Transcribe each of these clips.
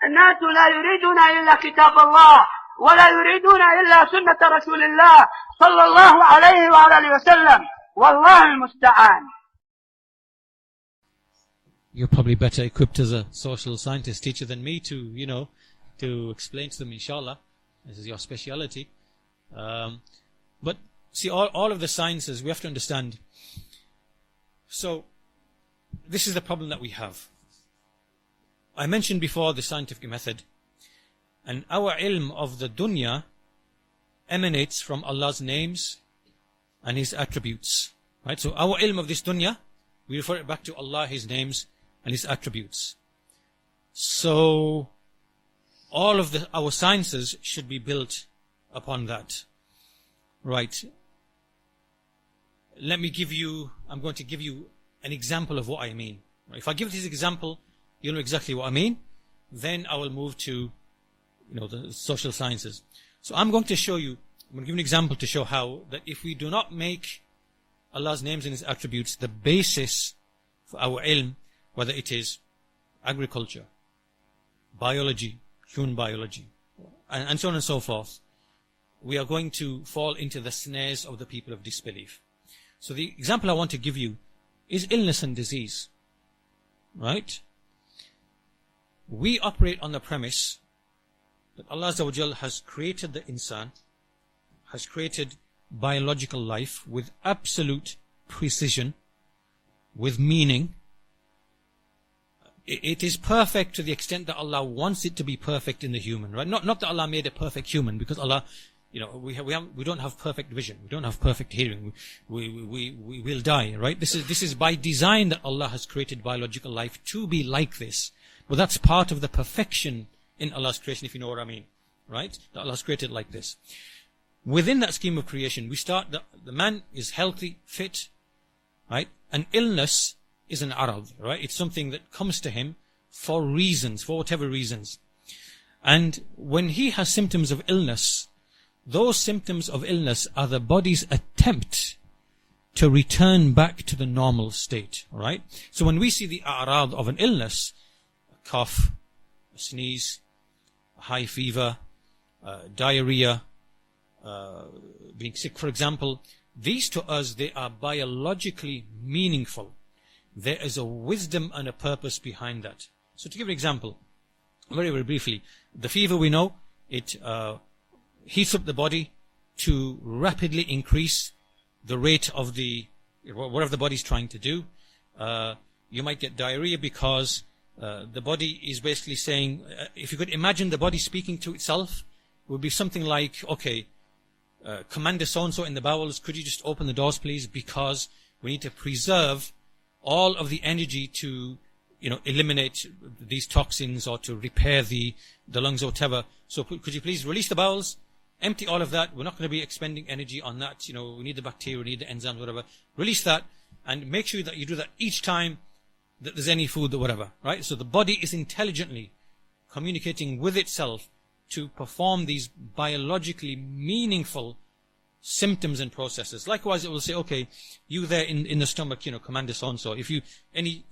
الناس لا يريدون إلا كتاب الله ولا يريدون إلا سنة رسول الله صلى الله عليه وآله وسلم والله المستعان. You're probably better equipped as a social scientist teacher than me to, to explain to them, inshallah. This is your speciality. But see, all of the sciences, we have to understand. So, this is the problem that we have. I mentioned before the scientific method. And our ilm of the dunya emanates from Allah's names and His attributes. Right? So our ilm of this dunya, we refer it back to Allah, His names and His attributes. So all of our sciences should be built upon that. Right. I'm going to give you an example of what I mean. If I give this example, you'll know exactly what I mean. Then I will move to, the social sciences. So I'm going to give you an example to show how that if we do not make Allah's names and His attributes the basis for our ilm, whether it is agriculture, biology, human biology, and so on and so forth, we are going to fall into the snares of the people of disbelief. So the example I want to give you is illness and disease. Right? We operate on the premise that Allah Azza wa Jal has created the insan, has created biological life with absolute precision, with meaning. It is perfect to the extent that Allah wants it to be perfect in the human, right? Not that Allah made a perfect human, because Allah, we don't have perfect vision, we don't have perfect hearing, we will die, right? This is by design that Allah has created biological life to be like this. But that's part of the perfection in Allah's creation, if you know what I mean, right? That Allah has created like this. Within that scheme of creation, we start the man is healthy, fit, right? And illness is an arad, right? It's something that comes to him for reasons, for whatever reasons. And when he has symptoms of illness, those symptoms of illness are the body's attempt to return back to the normal state, right? So when we see the arad of an illness, a cough, a sneeze, a high fever, diarrhea, being sick, for example, these to us, they are biologically meaningful. There is a wisdom and a purpose behind that. So to give an example, very, very briefly, the fever, we know, it heats up the body to rapidly increase the rate of whatever the body is trying to do. You might get diarrhea because the body is basically saying, if you could imagine the body speaking to itself, it would be something like, okay, Commander so-and-so in the bowels, could you just open the doors, please? Because we need to preserve all of the energy to, eliminate these toxins or to repair the lungs or whatever. So could you please release the bowels, empty all of that? We're not going to be expending energy on that. We need the bacteria, we need the enzymes, whatever. Release that and make sure that you do that each time that there's any food or whatever, right? So the body is intelligently communicating with itself to perform these biologically meaningful symptoms and processes. Likewise, it will say, okay, you there in the stomach, Commander so-and-so, if you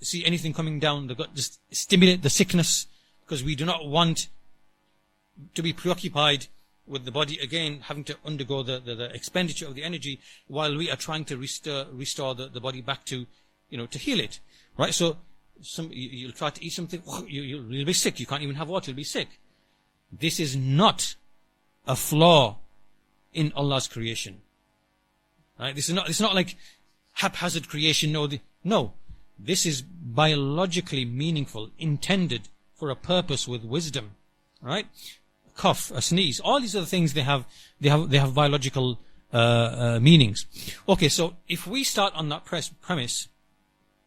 see anything coming down the gut, just stimulate the sickness, because we do not want to be preoccupied with the body again having to undergo the expenditure of the energy while we are trying to restore the body back to, to heal it, right? So you'll try to eat something, you'll be sick, you can't even have water, you'll be sick. This is not a flaw in Allah's creation. Right? This is not like haphazard creation. No. This is biologically meaningful, intended for a purpose with wisdom. Right? A cough, a sneeze, all these other things they have biological meanings. Okay, so if we start on that premise,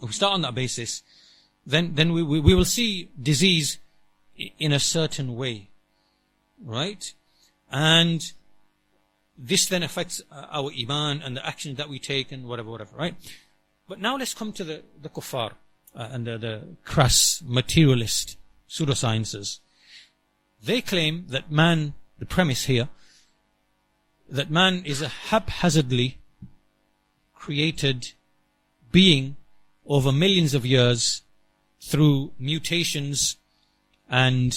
if we start on that basis, then we will see disease in a certain way. Right? And this then affects our iman and the actions that we take and whatever, right? But now let's come to the kuffar and the crass materialist pseudosciences. They claim that man, the premise here, that man is a haphazardly created being over millions of years through mutations And,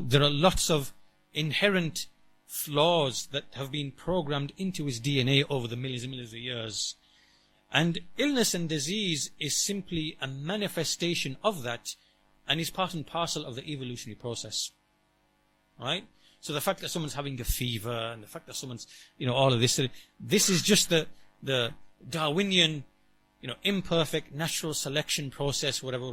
there are lots of inherent flaws that have been programmed into his DNA over the millions and millions of years. And illness and disease is simply a manifestation of that, and is part and parcel of the evolutionary process. Right? So the fact that someone's having a fever, and the fact that someone's, all of this is just the Darwinian, imperfect natural selection process, whatever,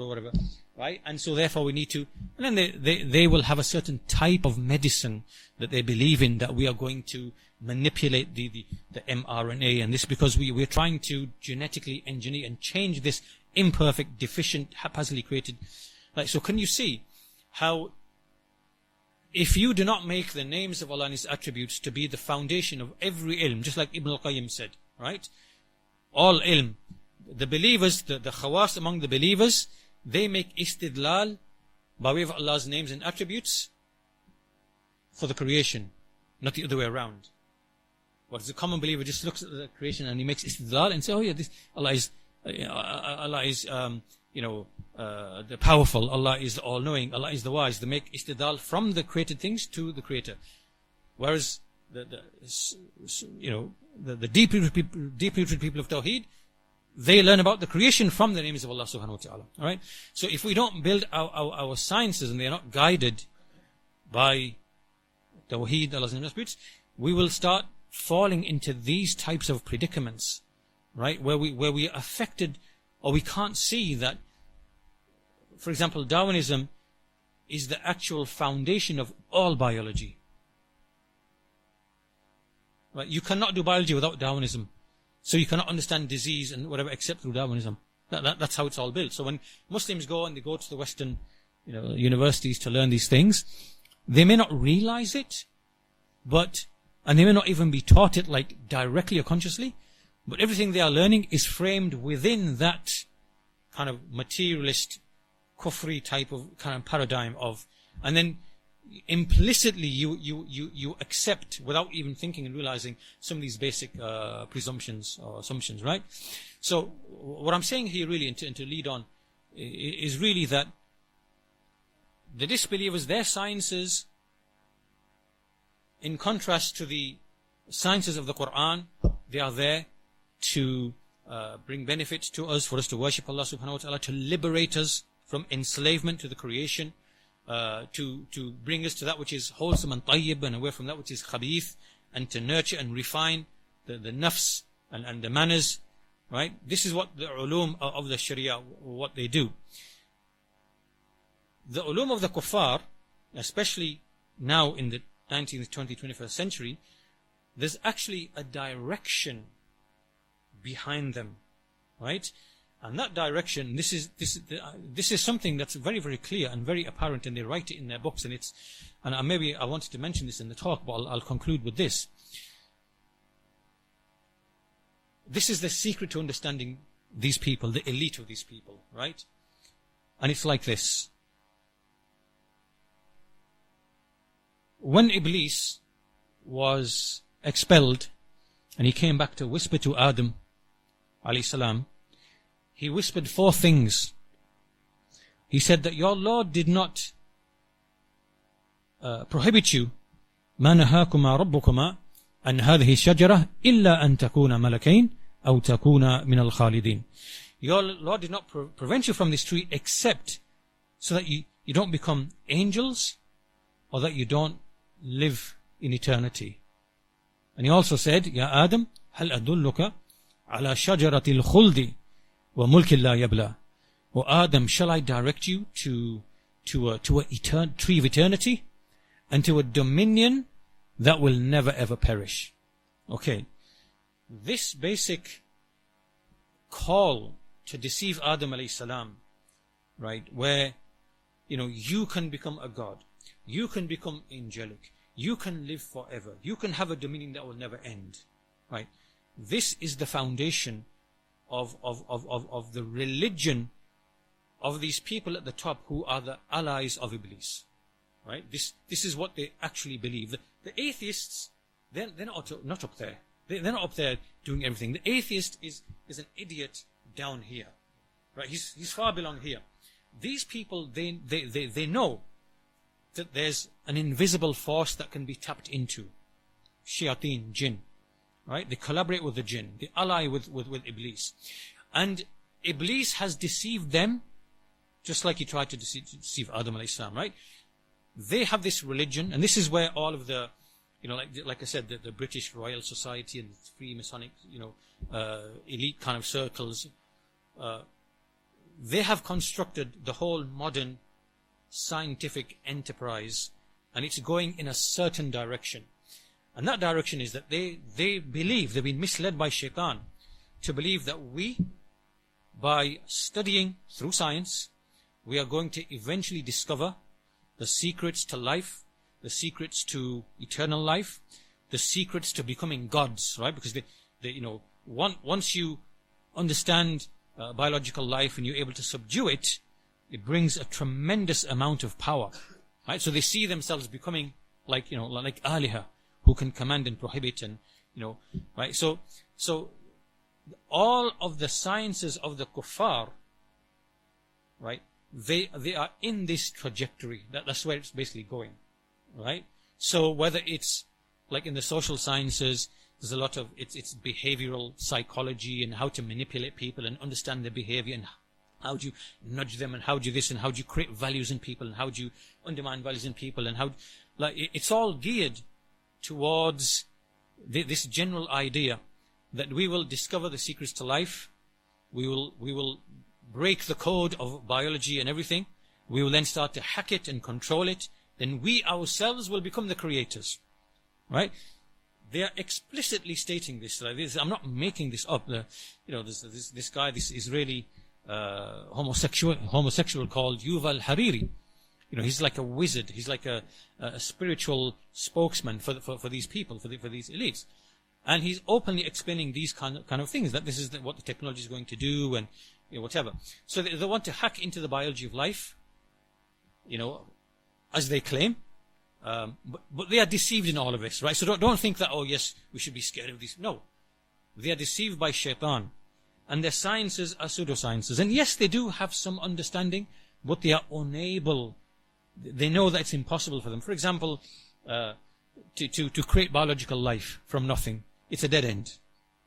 right? And so therefore we need to, and then they will have a certain type of medicine that they believe in, that we are going to manipulate the mRNA and this, because we're trying to genetically engineer and change this imperfect, deficient, haphazardly created. Like, so can you see how, if you do not make the names of Allah and His attributes to be the foundation of every ilm, just like Ibn al-Qayyim said, right? All ilm, the believers, the khawas among the believers, they make istidlal by way of Allah's names and attributes for the creation, not the other way around. Whereas the common believer just looks at the creation and he makes istidlal and says, oh yeah, this Allah is the powerful, Allah is the all-knowing, Allah is the wise. They make istidlal from the created things to the creator. Whereas the deep-rooted people of Tawheed, they learn about the creation from the names of Allah subhanahu wa ta'ala. Alright? So if we don't build our sciences and they are not guided by Tawheed, Allah's names and attributes, we will start falling into these types of predicaments, right? Where we are affected, or we can't see that, for example, Darwinism is the actual foundation of all biology. Right? You cannot do biology without Darwinism. So you cannot understand disease and whatever except through Darwinism. That's how it's all built. So when Muslims go and they go to the Western universities to learn these things, they may not realize it, and they may not even be taught it like directly or consciously, but everything they are learning is framed within that kind of materialist, kufri type of kind of paradigm of, and then implicitly you accept without even thinking and realizing some of these basic presumptions or assumptions, right? So what I'm saying here really, and to lead on, is really that the disbelievers, their sciences, in contrast to the sciences of the Quran, they are there to bring benefit to us, for us to worship Allah subhanahu wa ta'ala, to liberate us from enslavement to the creation, to bring us to that which is wholesome and tayyib, and away from that which is khabith, and to nurture and refine the nafs and the manners, right? This is what the ulum of the Sharia, what they do. The ulum of the kuffar, especially now in the 19th, 20th, 21st century, there's actually a direction behind them, right? And that direction, this is something that's very, very clear and very apparent, and they write it in their books, and maybe I wanted to mention this in the talk, but I'll conclude with this. This is the secret to understanding these people, the elite of these people, right? And it's like this. When Iblis was expelled and he came back to whisper to Adam alayhi salam, he whispered 4 things. He said that your Lord did not prohibit you, ما نهاكما ربكما عن هذه الشجرة إلا أن تكونا ملكين أو تكونا من الخالدين. Your Lord did not prevent you from this tree except so that you don't become angels, or that you don't live in eternity. And he also said, Ya Adam, هل أدلك على شجرة الخلد وملك لا يبلى. O Adam, shall I direct you to a tree of eternity and to a dominion that will never ever perish? Okay, this basic call to deceive Adam alayhi salam, right, where you can become a god, you can become angelic, you can live forever, you can have a dominion that will never end, right? This is the foundation of the religion of these people at the top, who are the allies of Iblis, right? This is what they actually believe. The atheists, they're not up there. They're not up there doing everything. The atheist is an idiot down here, right? He's far below here. These people, they know that there's an invisible force that can be tapped into. Shayateen, jinn. Right? They collaborate with the jinn. They ally with Iblis. And Iblis has deceived them, just like he tried to deceive Adam alayhi salam, right? They have this religion, and this is where all of the, like I said, the British Royal Society and Freemasonic, elite kind of circles, they have constructed the whole modern scientific enterprise, and it's going in a certain direction. And that direction is that they believe, they've been misled by shaitan to believe that we, by studying through science, we are going to eventually discover the secrets to life, the secrets to eternal life, the secrets to becoming gods, right? Because once you understand biological life and you're able to subdue it, it brings a tremendous amount of power, right? So they see themselves becoming like Aliha, who can command and prohibit, and right? So all of the sciences of the kuffar, right? They are in this trajectory. That's where it's basically going, right? So whether it's like in the social sciences, there's a lot of it's behavioral psychology and how to manipulate people and understand their behavior, and how do you nudge them, and how do you this, and how do you create values in people, and how do you undermine values in people, and how it's all geared towards this general idea that we will discover the secrets to life, we will break the code of biology and everything, we will then start to hack it and control it, then we ourselves will become the creators, right? They are explicitly stating this. I'm not making this up. This guy, this Israeli homosexual called Yuval Hariri. He's like a wizard. He's like a spiritual spokesman for these people, for these elites. And he's openly explaining these kind of things, that this is what the technology is going to do, and whatever. So they want to hack into the biology of life, as they claim. But they are deceived in all of this, right? So don't think that, oh yes, we should be scared of these. No. They are deceived by shaitan. And their sciences are pseudosciences. And yes, they do have some understanding, but they are unable. They know that it's impossible for them. For example, to create biological life from nothing, it's a dead end,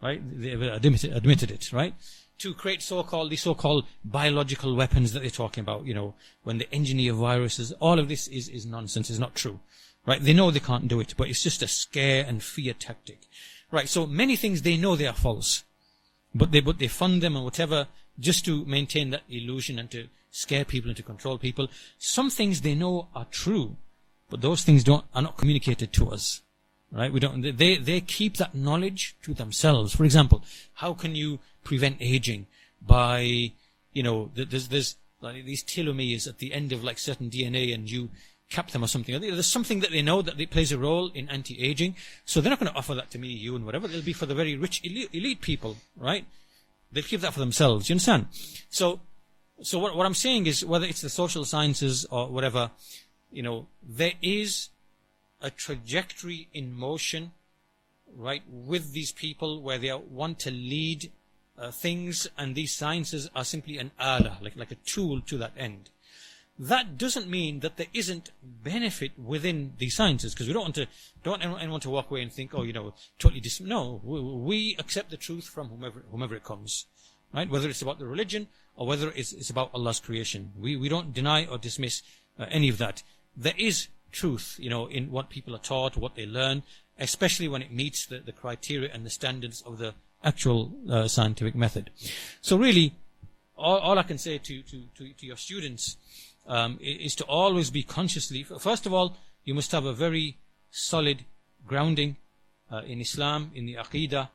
right? They've admitted it, right? To create these so-called biological weapons that they're talking about, when they engineer viruses, all of this is nonsense, is not true, right? They know they can't do it, but it's just a scare and fear tactic, right? So many things they know they are false, but they fund them and whatever just to maintain that illusion and to scare people and to control people. Some things they know are true, but those things are not communicated to us, right? They keep that knowledge to themselves. For example, how can you prevent aging by, there's like these telomeres at the end of like certain DNA, and you cap them or something. There's something that they know that it plays a role in anti-aging. So they're not going to offer that to me, you, and whatever. It'll be for the very rich elite people, right? They'll keep that for themselves. You understand? So what I'm saying is, whether it's the social sciences or whatever, there is a trajectory in motion, right, with these people where they want to lead things, and these sciences are simply an ala, like a tool to that end. That doesn't mean that there isn't benefit within these sciences, because we don't want anyone to walk away and think, totally no. We accept the truth from whomever it comes, right? Whether it's about the religion or whether it's about Allah's creation. We don't deny or dismiss any of that. There is truth, in what people are taught, what they learn, especially when it meets the criteria and the standards of the actual scientific method. So really, all I can say to your students is to always be consciously, first of all, you must have a very solid grounding in Islam, in the Aqidah,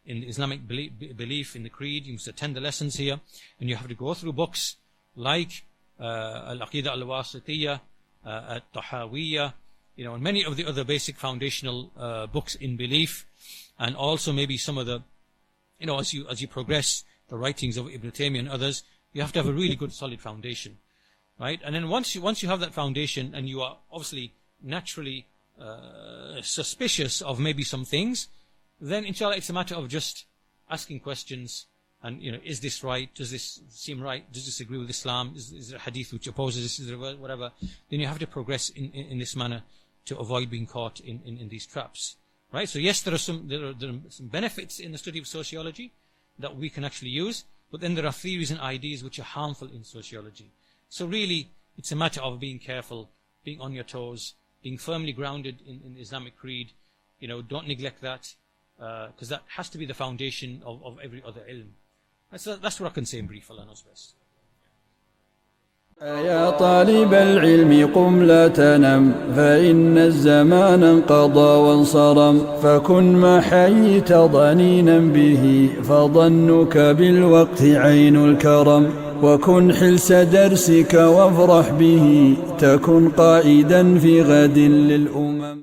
in the Islamic belief, in the creed. You must attend the lessons here, and you have to go through books like Al-Aqidah Al-Wasitiyah, At-Tahawiyah, and many of the other basic foundational books in belief, and also maybe some of the, as you progress the writings of Ibn Taymiyyah and others, you have to have a really good solid foundation, right? And then once you have that foundation, and you are obviously naturally suspicious of maybe some things, then inshallah it's a matter of just asking questions, and is this right? Does this seem right? Does this agree with Islam? Is there a hadith which opposes this? Is there whatever? Then you have to progress in this manner to avoid being caught in these traps, right? So yes, there are some benefits in the study of sociology that we can actually use, but then there are theories and ideas which are harmful in sociology. So really, it's a matter of being careful, being on your toes, being firmly grounded in the Islamic creed. Don't neglect that, because that has to be the foundation of every other ilm. That's what I can say in brief. Allah knows best. يا طالب العلم قم لا تنم فإن الزمان انقضى وانصرم فكن ما حييت ضنينا به فظنك بالوقت عين الكرم وكن حلس درسك وافرح به تكن قائدا في غد للأمم